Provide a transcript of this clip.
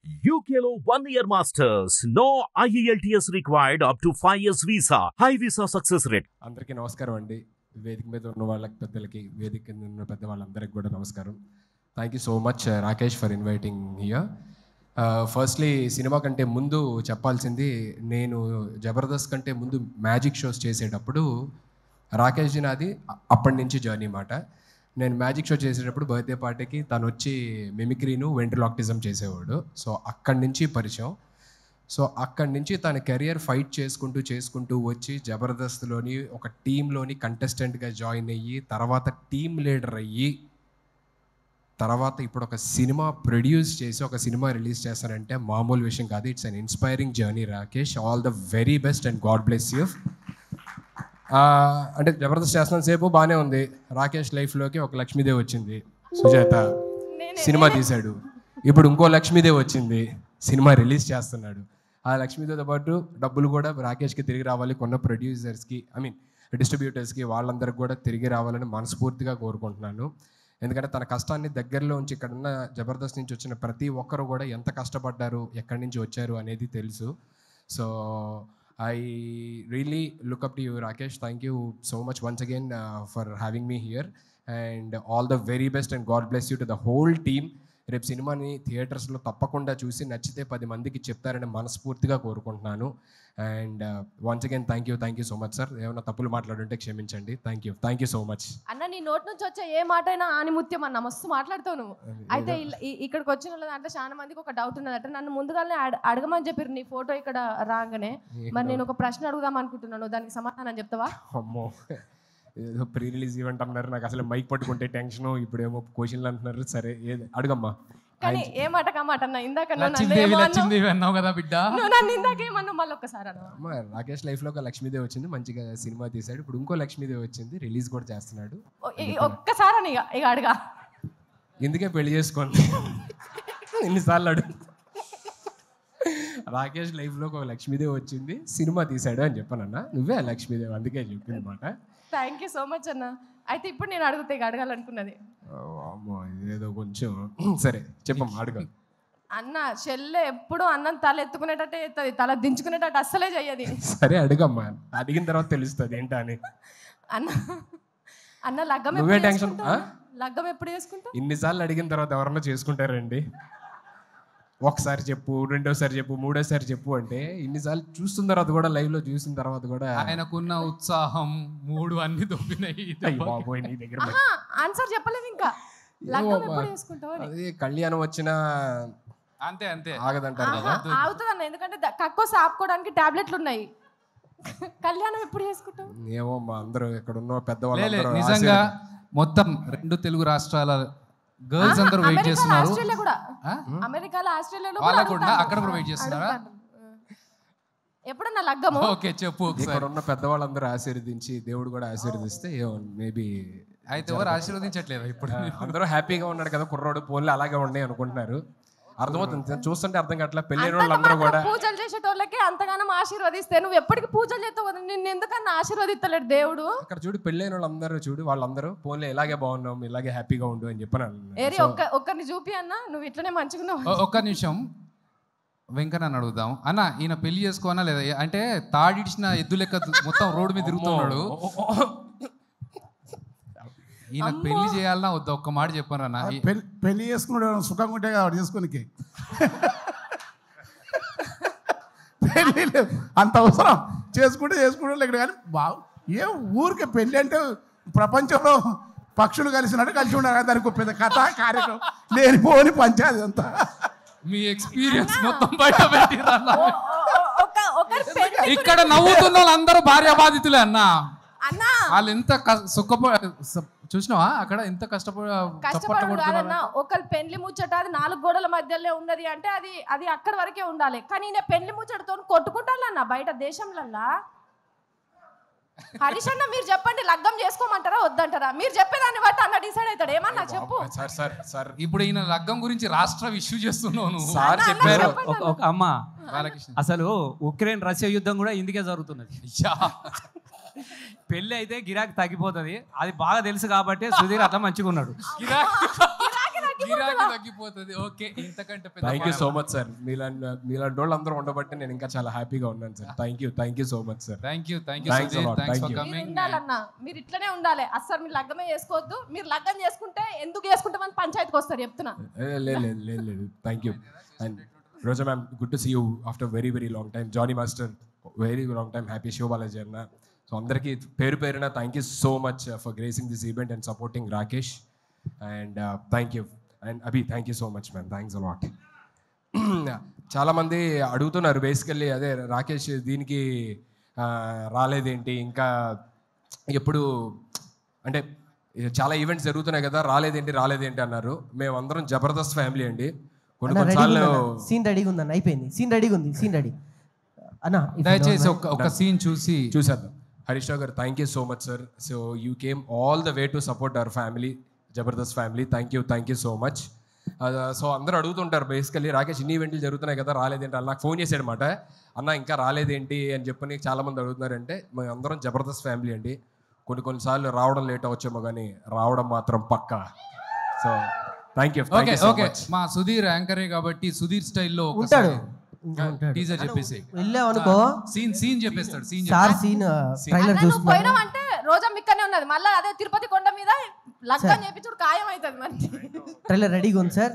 UKLO 1 year masters. No IELTS required up to 5 years visa. High visa success rate. అందరికీ నమస్కారం అండి. వేదిక మీద ఉన్న వాళ్ళకి పెద్దలకి, వేదిక కింద ఉన్న పెద్ద వాళ్ళందరికీ కూడా నమస్కారం. Thank you so much Rakesh for inviting here. Firstly cinema కంటే ముందు చెప్పాల్సింది, నేను జబర్దస్త్ కంటే ముందు మ్యాజిక్ షోస్ చేసేటప్పుడు రాకేష్ జీ నాది అప్పటి నుంచి జర్నీ మాట. నేను మ్యాజిక్ షో చేసేటప్పుడు బర్త్డే పార్టీకి తను వచ్చి మిమిక్రీను వెంట్రలాక్టిజం చేసేవాడు. సో అక్కడి నుంచి పరిచయం. సో అక్కడి నుంచి తన కెరియర్ ఫైట్ చేసుకుంటూ వచ్చి జబర్దస్త్లోని ఒక టీంలోని కంటెస్టెంట్గా జాయిన్ అయ్యి, తర్వాత టీమ్ లీడర్ అయ్యి, తర్వాత ఇప్పుడు ఒక సినిమా ప్రొడ్యూస్ చేసి ఒక సినిమా రిలీజ్ చేస్తానంటే మామూలు విషయం కాదు. It's an inspiring journey Rakesh. All the very best and God bless you. అంటే జబర్దస్త్ చేస్తున్న సేపు బాగానే ఉంది. రాకేష్ లైఫ్లోకి ఒక లక్ష్మీదేవి వచ్చింది, సుజాత సినిమా తీశాడు. ఇప్పుడు ఇంకో లక్ష్మీదేవి వచ్చింది, సినిమా రిలీజ్ చేస్తున్నాడు. ఆ లక్ష్మీదేవితో పాటు డబ్బులు కూడా రాకేష్కి తిరిగి రావాలి, కొన్న ప్రొడ్యూసర్స్కి, డిస్ట్రిబ్యూటర్స్కి, వాళ్ళందరికీ కూడా తిరిగి రావాలని మనస్ఫూర్తిగా కోరుకుంటున్నాను. ఎందుకంటే తన కష్టాన్ని దగ్గరలో ఉంచి ఇక్కడున్న జబర్దస్త్ నుంచి వచ్చిన ప్రతి ఒక్కరు కూడా ఎంత కష్టపడ్డారు, ఎక్కడి నుంచి వచ్చారు అనేది తెలుసు. So I really look up to you, Rakesh. Thank you so much once again for having me here, and all the very best and God bless you to the whole team. రేపు సినిమాని థియేటర్స్లో తప్పకుండా చూసి నచ్చితే 10 మందికి చెప్తారని మనస్ఫూర్తిగా కోరుకుంటున్నాను. And once again thank you so much sir. ఏమైనా తప్పులు మాట్లాడుంటే క్షమించండి. థ్యాంక్ యూ సో మచ్ అన్న. నీ నోటి నుంచి వచ్చే ఏ మాట అయినా ఆనిముత్యం అన్న, మస్తు మాట్లాడుతావు నువ్వు. అయితే ఇక్కడికి వచ్చిన దాంట్లో చాలా మందికి ఒక డౌట్ ఉన్నదట. నన్ను ముందుగానే అడగమని చెప్పారు నీ ఫోటో ఇక్కడ రాగానే. మరి నేను ఒక ప్రశ్న అడుగుదాం అనుకుంటున్నాను, దానికి సమాధానం చెప్తావా? అమ్మో, ఏదో ప్రీ రిలీజ్ ఈవెంట్ అన్నారు, నాకు అసలు మైక్ పట్టుకుంటే టెన్షన్, ఇప్పుడేమో క్వశ్చన్లు అంటున్నారు. సరే అడుగమ్మా. కానీ ఏ మాట కామాట అన్న, ఇందాక అన్నావు కదా బిడ్డ, నన్ను ఇందాకేమన్నా మళ్ళీ ఒక్కసారి అన్న. రాకేష్ లైఫ్ లో ఒక లక్ష్మీదేవి వచ్చింది, మంచిగా సినిమా తీశాడు. ఇప్పుడు ఇంకో లక్ష్మీదేవి వచ్చింది, రిలీజ్ కూడా చేస్తున్నాడు. ఒక్కసారి అని ఇక అడగా, ఎందుకే పెళ్లి చేసుకోండి ఎన్నిసార్లు అడుగు. రాకేష్ లైఫ్ లో ఒక లక్ష్మీదేవి వచ్చింది, సినిమా తీశాడు అని చెప్పానన్న. నువ్వే లక్ష్మీదేవి, అందుకే చెప్పింది మాట. థ్యాంక్ యూ సో మచ్ అన్న. అయితే ఇప్పుడు నేను అడుగుతా, ఇక అడగాలనుకున్నది. అమ్మో, ఇదేదో కొంచెం సరే చెప్పమ్మా, అడుగు. అన్న చెల్లె ఎప్పుడు అన్నం తల ఎత్తుకునేటట్టే ఎత్తది, తల దించుకునేటట్టు అస్సలే చెయ్యది. సరే అడుగమ్మా, అడిగిన తర్వాత తెలుస్తుంది ఏంటా అని. అన్న లగ్గం నువ్వే టెన్షన్. లగ్గం ఎప్పుడు చేసుకుంటావు? ఇన్నిసార్లు అడిగిన తర్వాత ఎవరన్నా చేసుకుంటారండి? ఒకసారి చెప్పు, రెండోసారి చెప్పు, మూడోసారి చెప్పు అంటే ఇన్నిసార్లు చూస్తున్న తర్వాత కూడా, లైవ్ లో చూసిన తర్వాత కూడా ఆయనకున్న ఉత్సాహం మూడు అన్ని దొబ్బినాయి. బాబోయ్, నీ దగ్గర ఆన్సర్ చెప్పలేదు ఇంకా. లగ్గం ఎప్పుడు చేసుకుంటావు? అది కళ్యాణం వచ్చినా అంతే ఆగదంటారు కదా. ఆగుతుంది అన్న, ఎందుకంటే కక్కోసి ఆపుకోవడానికి టాబ్లెట్లు ఉన్నాయి. కళ్యాణం ఎప్పుడు చేసుకుంటావు? ఏమో మా అందరూ ఇక్కడ ఉన్న పెద్దవాళ్ళు నిజంగా మొత్తం 2 తెలుగు రాష్ట్రాల గర్ల్స్ అందరూ వెయిట్ చేస్తున్నారు. అమెరికాలో, ఆస్ట్రేలియాలో వాళ్ళకు కూడా అక్కడ కూడా వెయిట్ చేస్తున్నారా? ఎప్పుడన్నా లగ్గము? ఓకే చెప్పు. ఇక్కడ ఉన్న పెద్దవాళ్ళందరూ ఆశీర్వదించి, దేవుడు కూడా ఆశీర్వదిస్తే మేబీ. అయితే ఎవరు ఆశీర్వదించట్లేదు ఇప్పుడు? అందరూ హ్యాపీగా ఉన్నాడు కదా కుర్రోడు, పోన్లు అలాగే ఉన్నాయి అనుకుంటున్నారు. అర్థమవుతుంది, చూస్తుంటే అర్థం కావట్లేదు. పెళ్ళైన వాళ్ళందరూ కూడా పూజలు చేసేటోళ్ళకి అంతగానం ఆశీర్వదిస్తే నువ్వు ఎప్పటికి పూజలు చేస్తావు, నిన్ను ఎందుకన్నా ఆశీర్వదిస్తలేడు దేవుడు? అక్కడ చూడు, పెళ్ళైన వాళ్ళందరూ చూడు, వాళ్ళందరూ పోన్లే ఇలాగే బాగున్నాం, ఇలాగే హ్యాపీగా ఉండు అని చెప్పాను. ఒక్కరిని చూపి అన్న, నువ్వు ఇట్లనే మంచిగున్నావు. ఒక్క నిమిషం వెంకన్న అడుగుదాం. అన్న, ఈయన పెళ్లి చేసుకోనా లేదా? అంటే తాడిడిచిన ఎద్దు లెక్క మొత్తం రోడ్డు మీద తిరుగుతున్నాడు. ఈయన పెళ్లి చేయాలన్నా వద్దా? ఒక్క మాట చెప్పాను అన్న. పెళ్లి చేసుకున్నాడు సుఖంగా ఉంటే కదా చేసుకోనికి. పెళ్ళి అంత అవసరం, చేసుకుంటే ఇక్కడ. కానీ ఏ ఊరికే పెళ్ళి అంటే ప్రపంచంలో పక్షులు కలిసినట్టు కలిసి ఉండాలి. దానికి పెద్ద కథ కార్యక్రమం లేనిపోని పంచాయతీ అంతా. మీ ఎక్స్పీరియన్స్ మొత్తం బయట పెట్టిరా. ఇక్కడ నవ్వుతున్న వాళ్ళందరూ భార్య బాధితులే అన్న. వాళ్ళు ఎంత చూసినావా అక్కడ ఎంత కష్టపడుతున్నా. ఒకళ్ళు పెళ్లి ముచ్చట అది 4 గోడల మధ్యలో ఉన్నది అంటే అది అక్కడి వరకే ఉండాలి. కానీ నేను పెళ్లి ముచ్చటతో కొట్టుకుంటాను బయట దేశంలల్లా. హరీష్ అన్న, మీరు చెప్పండి, లగ్గం చేసుకోమంటారా వద్దంటారా? మీరు చెప్పేదాన్ని బట్టి అన్న డిసైడ్ అవుతాడు. ఏమన్నా చెప్పు. ఇప్పుడు ఈయన లగ్గం గురించి రాష్ట్ర ఇష్యూ చేస్తున్నావు. సార్ చెప్పారు. అమ్మ, అసలు ఉక్రెయిన్ రష్యా యుద్ధం కూడా ఇందుకే జరుగుతున్నది. పెళ్ళి అయితే గిరాకీ తగ్గిపోతుంది, అది బాగా తెలుసు కాబట్టి సుధీర్ అట్లా మంచిగా ఉన్నాడు. గిరాకీ తగ్గిపోతుంది. ఓకే, ఇంతకంటే thank you so much sir. మీలాంటి వాళ్ళు అందరూ ఉండబట్టి నేను ఇంకా చాలా హ్యాపీగా ఉన్నాను sir. Thank you so much sir. Thank you Thanks a lot. Thanks Thank for you. మీరు కమింగ్. ఉండాలన్నా, మీరు ఇట్లనే ఉండాలి. అస్సలు మీరు లగ్గమే చేసుకోవద్దు. మీరు లగ్గం చేసుకుంటే ఎందుకు చేసుకుంటామని పంచాయతీకి వస్తారు చెప్తున్నా. లేదు thank you. And Roja ma'am, good to see you after very very long time. Johnny master, very long time. Happy show Balaji అన్న. సో అందరికీ పేరు పేరున thank you so much for gracing this event and supporting Rakesh. And thank you. And Abhi, thank you so much ma'am. Thanks a lot. చాలామంది అడుగుతున్నారు basically, అదే రాకేష్ దీనికి రాలేదేంటి, ఇంకా ఎప్పుడు అంటే చాలా ఈవెంట్స్ జరుగుతున్నాయి కదా, రాలేదేంటి అన్నారు. మేమందరం జబర్దస్త్ ఫ్యామిలీ అండి. కొన్నిసార్లు సీన్ రెడీగా ఉందన్న, అయిపోయింది. సీన్ రెడీగా ఉంది. సీన్ రెడీ అన్న, దయచేసి ఒక సీన్ చూసేద్దాం. హరీష్ రావు గారు, thank you so much sir. So you came all the way to support our family, Jabardasth family. Thank you so much. So అందరూ అడుగుతుంటారు బేసికలీ, రాకేష్ ఇన్ని ఈవెంట్లు జరుగుతున్నాయి కదా, రాలేదేంటి అన్న. నాకు ఫోన్ చేశాడనమాట, అన్న ఇంకా రాలేదేంటి అని చెప్పని చాలామంది అడుగుతున్నారంటే, మేము అందరం జబర్దస్త్ ఫ్యామిలీ అండి. కొన్నిసార్లు రావడం లేట్ అవచ్చేమో, కానీ రావడం మాత్రం పక్కా. So thank you. ఓకే, మా సుధీర్ యాంకరే కాబట్టి సుధీర్ స్టైల్లో ఉంటాడు. టీజర్ చెప్పేసి వెళ్ళావు అనుకో, సీన్ చెప్పేస్తాడు. సార్ సీన్ ట్రైలర్ నువ్వు చూస్తున్నా. పోయినావంటే రోజా మిక్కనే ఉన్నది. మళ్ళీ అదే తిరుపతి కొండ మీద లగ్గం చేపించుడు ఖాయం అవుతుంది. మరి ట్రైలర్ రెడీగా ఉంది సార్.